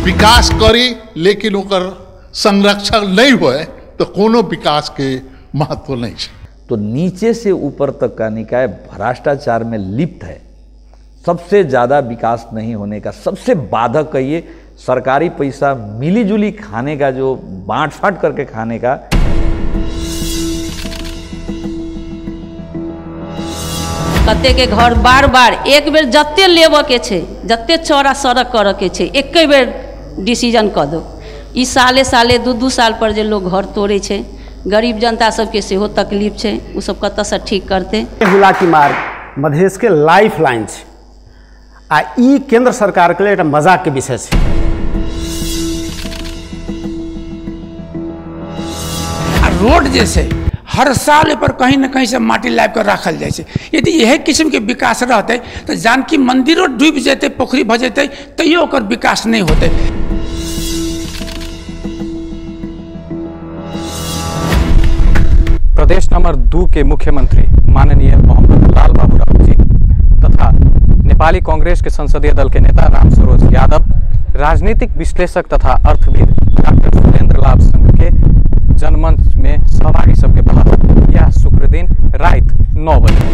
विकास करी लेकिन ओकर संरक्षण नहीं होए तो कोनो विकास के महत्व नहीं है। तो नीचे से ऊपर तक का निकाय भ्रष्टाचार में लिप्त है। सबसे ज़्यादा विकास नहीं होने का सबसे बाधक है ये सरकारी पैसा मिलीजुली खाने का, जो बांट फाट करके खाने का। कते के घर बार बार एक बेर जत्ते लेबऽ के छै, जत्ते चौड़ा सड़क करऽ के छै, एक बेर डिसीजन कऽ दो। ई साले साले दू साल पर जे लोग घर तोड़े छै, गरीब जनता सबके सेहो तकलीफ छै, उ सब कतऽसँ ठीक करते। हुलाकी मार्ग मधेश के लाइफ लाइन छै आ ई केंद्र सरकार के लिए एक मजाक के विषय छै। रोड जैसे हर साल पर कहीं न कहीं से माटी लाइब कर रखल जाए छै। यदि यह किस्म के विकास रहते तो जानकी मंदिरो डूब जेते, पोखरी भ जेते, तैयो ओकर विकास नहीं होते। प्रदेश नंबर 2 के मुख्यमंत्री माननीय मोहम्मद लाल बाबू जी तथा नेपाली कांग्रेस के संसदीय दल के नेता राम सरोज यादव, राजनीतिक विश्लेषक तथा अर्थविद डॉक्टर सुरेंद्र लाभ संघ के जनमंच में सहभागी सबके बहादुर यह शुक्र दिन रात 9 बजे